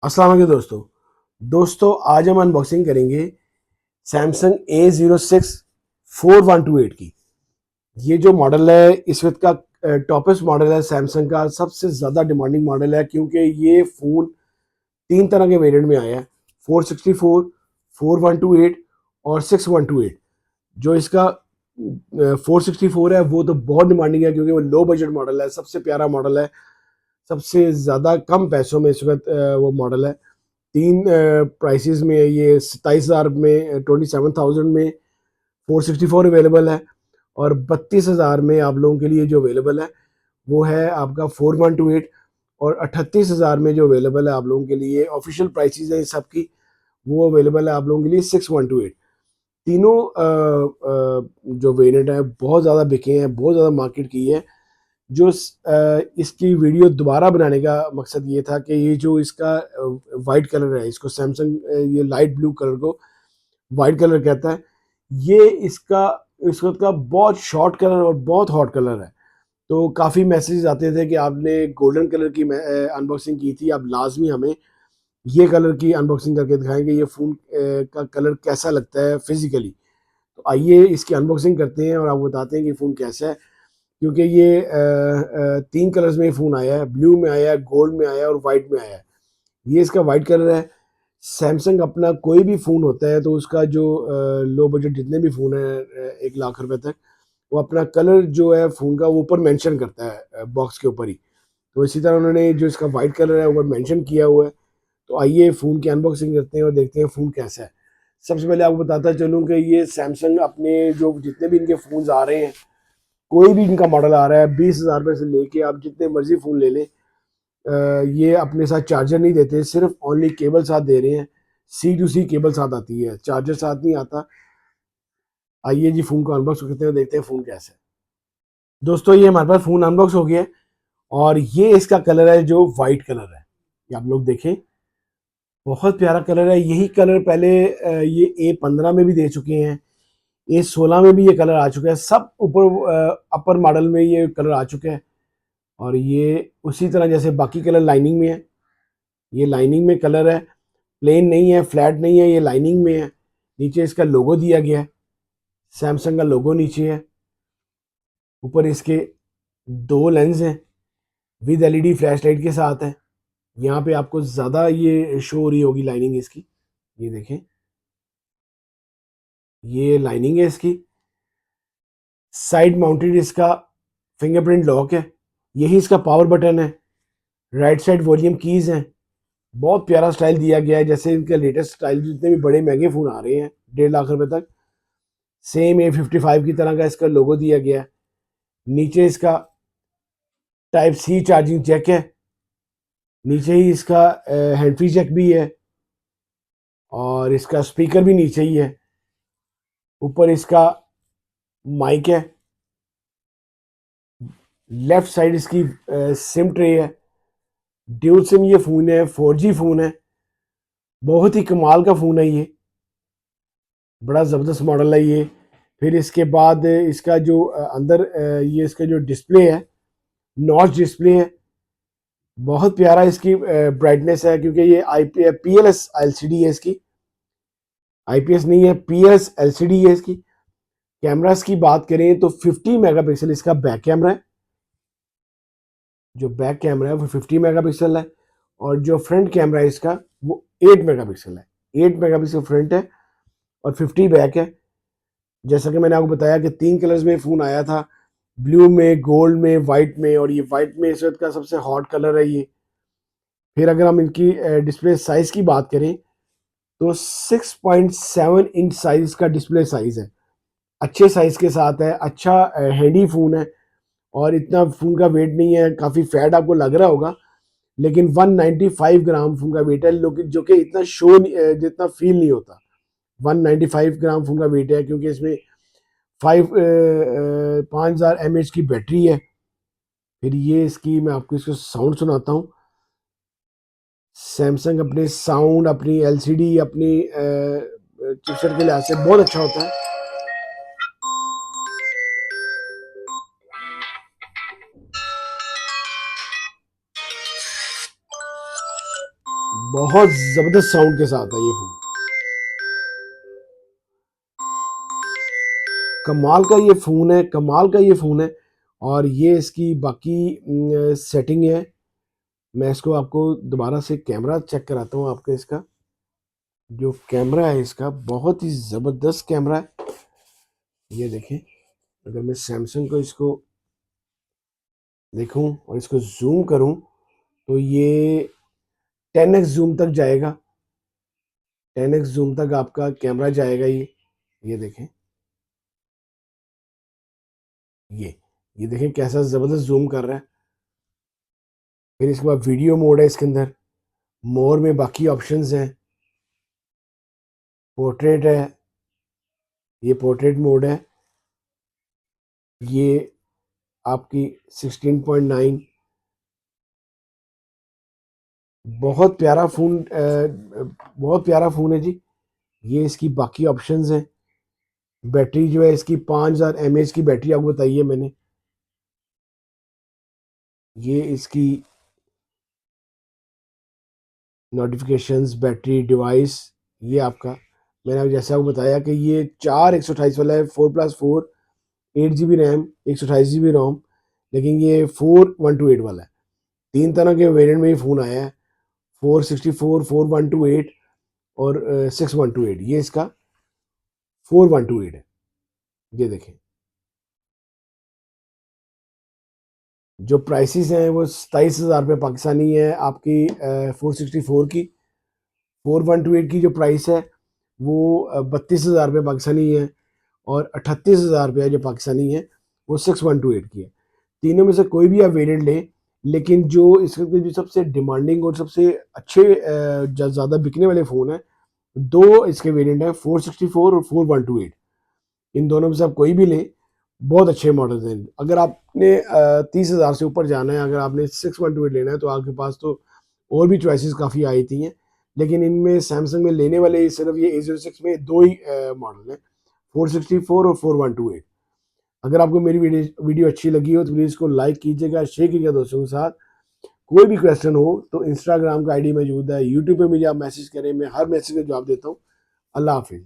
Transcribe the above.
अस्सलाम वालेकुम दोस्तों आज हम अनबॉक्सिंग करेंगे सैमसंग A06 4128 की। ये जो मॉडल है इस वक्त का टॉपेस्ट मॉडल है, सैमसंग का सबसे ज़्यादा डिमांडिंग मॉडल है क्योंकि ये फ़ोन तीन तरह के वेरिएंट में आया है, 464, 4128 और 6128। जो इसका 464 है वो तो बहुत डिमांडिंग है क्योंकि वो लो बजट मॉडल है, सबसे प्यारा मॉडल है, सबसे ज़्यादा कम पैसों में इस वक्त वो मॉडल है। तीन प्राइसेस में है ये, 27,000 में, 27,000 में 464 अवेलेबल है और 32,000 में आप लोगों के लिए जो अवेलेबल है वो है आपका 4128 और 38,000 में जो अवेलेबल है आप लोगों के लिए, ऑफिशियल प्राइसेस है सबकी, वो अवेलेबल है आप लोगों के लिए 6128। तीनों जो वेरिएंट है बहुत ज़्यादा बिके हैं, बहुत ज़्यादा मार्केट की है। जो इसकी वीडियो दोबारा बनाने का मकसद ये था कि ये जो इसका वाइट कलर है, इसको सैमसंग ये लाइट ब्लू कलर को वाइट कलर कहता है, ये इसका इस वक्त का बहुत शॉर्ट कलर और बहुत हॉट कलर है। तो काफ़ी मैसेजेस आते थे कि आपने गोल्डन कलर की अनबॉक्सिंग की थी, आप लाजमी हमें ये कलर की अनबॉक्सिंग करके दिखाएंगे, ये फ़ोन का कलर कैसा लगता है फिजिकली। तो आइए इसकी अनबॉक्सिंग करते हैं और आपको बताते हैं कि फ़ोन कैसा है। क्योंकि ये तीन कलर्स में फ़ोन आया है, ब्लू में आया है, गोल्ड में आया है और वाइट में आया है। ये इसका वाइट कलर है। सैमसंग अपना कोई भी फ़ोन होता है तो उसका जो लो बजट जितने भी फ़ोन हैं 1 लाख रुपए तक, वो अपना कलर जो है फ़ोन का वो ऊपर मेंशन करता है बॉक्स के ऊपर ही। तो इसी तरह उन्होंने जो इसका वाइट कलर है ऊपर मेंशन किया हुआ है। तो आइए फ़ोन की अनबॉक्सिंग करते हैं और देखते हैं फ़ोन कैसा है। सबसे पहले आपको बताता चलूँ कि ये सैमसंग अपने जो जितने भी इनके फ़ोन्स आ रहे हैं, कोई भी इनका मॉडल आ रहा है 20,000 रुपये से लेके आप जितने मर्जी फ़ोन ले लें, ये अपने साथ चार्जर नहीं देते, सिर्फ ओनली केबल साथ दे रहे हैं। सी टू सी केबल साथ आती है, चार्जर साथ नहीं आता। आइए जी फ़ोन को अनबॉक्स करते हैं, देखते हैं फ़ोन कैसा है। दोस्तों ये हमारे पास फ़ोन अनबॉक्स हो गया है और ये इसका कलर है जो वाइट कलर है, ये आप लोग देखें, बहुत प्यारा कलर है। यही कलर पहले ये A15 में भी दे चुके हैं, A16 में भी ये कलर आ चुका है, सब ऊपर अपर मॉडल में ये कलर आ चुका है। और ये उसी तरह जैसे बाकी कलर लाइनिंग में है, ये लाइनिंग में कलर है, प्लेन नहीं है, फ्लैट नहीं है, ये लाइनिंग में है। नीचे इसका लोगो दिया गया है, सैमसंग का लोगो नीचे है। ऊपर इसके दो लेंस हैं, विद एलईडी फ्लैश लाइट के साथ है। यहाँ पे आपको ज़्यादा ये शो हो रही होगी लाइनिंग इसकी, ये देखें, ये लाइनिंग है इसकी। साइड माउंटेड इसका फिंगरप्रिंट लॉक है, यही इसका पावर बटन है। राइट साइड वॉल्यूम कीज़ हैं। बहुत प्यारा स्टाइल दिया गया है, जैसे इनके लेटेस्ट स्टाइल जितने भी बड़े महंगे फ़ोन आ रहे हैं 1.5 लाख रुपए तक, सेम A55 की तरह का इसका लोगो दिया गया है। नीचे इसका टाइप सी चार्जिंग जैक है, नीचे ही इसका हैंड फ्री जैक भी है और इसका स्पीकर भी नीचे ही है। ऊपर इसका माइक है, लेफ्ट साइड इसकी सिम ट्रे है। ड्यूल सिम ये फ़ोन है, 4G फ़ोन है, बहुत ही कमाल का फ़ोन है ये, बड़ा ज़बरदस्त मॉडल है ये। फिर इसके बाद इसका जो अंदर ये इसका जो डिस्प्ले है, नॉच डिस्प्ले है, बहुत प्यारा इसकी ब्राइटनेस है क्योंकि ये PLS LCD है इसकी, IPS नहीं है, PLS LCD है इसकी। कैमरास की बात करें तो 50 मेगापिक्सल इसका बैक कैमरा है, जो बैक कैमरा है वो 50 मेगापिक्सल है और जो फ्रंट कैमरा है इसका वो 8 मेगापिक्सल है। 8 मेगापिक्सल फ्रंट है और 50 बैक है। जैसा कि मैंने आपको बताया कि तीन कलर्स में फ़ोन आया था, ब्लू में, गोल्ड में, वाइट में, और ये वाइट में इस वक्त का सबसे हॉट कलर है ये। फिर अगर हम इनकी डिस्प्ले साइज़ की बात करें तो 6.7 इंच साइज़ का डिस्प्ले साइज़ है, अच्छे साइज़ के साथ है, अच्छा हैंडी फ़ोन है और इतना फ़ोन का वेट नहीं है। काफ़ी फैट आपको लग रहा होगा, लेकिन 195 ग्राम फ़ोन का वेट है, जो कि इतना जितना फील नहीं होता। 195 ग्राम फ़ोन का वेट है क्योंकि इसमें 5000 mAh की बैटरी है। फिर ये इसकी मैं आपको इसको साउंड सुनाता हूँ। सैमसंग अपने साउंड, अपनी LCD, अपनी चिपसेट के लिहाज से बहुत अच्छा होता है। बहुत जबरदस्त साउंड के साथ है ये फोन, कमाल का ये फ़ोन है, कमाल का ये फ़ोन है। और ये इसकी बाकी सेटिंग है। मैं इसको आपको दोबारा से कैमरा चेक कराता हूँ आपके। इसका जो कैमरा है इसका बहुत ही ज़बरदस्त कैमरा है। ये देखें, अगर मैं सैमसंग को इसको देखूं और इसको जूम करूं तो ये 10x जूम तक जाएगा, 10x जूम तक आपका कैमरा जाएगा ये देखें, ये देखें कैसा ज़बरदस्त जूम कर रहा है। फिर इसके बाद वीडियो मोड है इसके अंदर, मोर में बाकी ऑप्शंस हैं, पोर्ट्रेट है, ये पोर्ट्रेट मोड है, ये आपकी 16.9, बहुत प्यारा फ़ोन, बहुत प्यारा फ़ोन है जी। ये इसकी बाकी ऑप्शंस हैं। बैटरी जो है इसकी 5000 mAh की बैटरी आपको बताई है मैंने। ये इसकी नोटिफिकेशंस, बैटरी, डिवाइस, ये आपका मैंने जैसे आपको बताया कि ये 4 128 वाला है, 4+4, 8 GB रैम, 128 GB रोम, लेकिन ये 4128 वाला है। 3 तरह के वेरिएंट में ये फ़ोन आया है, 464, 4128 और 6128। ये इसका 4128 है। ये देखें, जो प्राइसेस हैं वो 27,000 रुपये पाकिस्तानी है आपकी 464 की। 4128 की जो प्राइस है वो 32,000 रुपये पाकिस्तानी है, और 38,000 रुपये जो पाकिस्तानी है वो 6128 की है। तीनों में से कोई भी आप वेरिएंट लें, लेकिन जो इसके जो सबसे डिमांडिंग और सबसे अच्छे ज़्यादा बिकने वाले फ़ोन हैं, दो इसके वेरिएंट हैं, 464 और 4128। इन दोनों में से आप कोई भी लें, बहुत अच्छे मॉडल्स हैं। अगर आपने 30,000 से ऊपर जाना है, अगर आपने 6128 लेना है, तो आपके पास तो और भी चॉइसेस काफ़ी आई थी हैं, लेकिन इनमें सैमसंग में लेने वाले सिर्फ ये A06 में दो ही मॉडल हैं, 464 और 4128। अगर आपको मेरी वीडियो अच्छी लगी हो तो प्लीज़ इसको लाइक कीजिएगा, शेयर कीजिएगा दोस्तों के साथ। कोई भी क्वेश्चन हो तो इंस्टाग्राम का आईडी मौजूद है, यूट्यूब पे मुझे आप मैसेज करें, मैं हर मैसेज का जवाब देता हूँ। अल्लाह हाफिज़।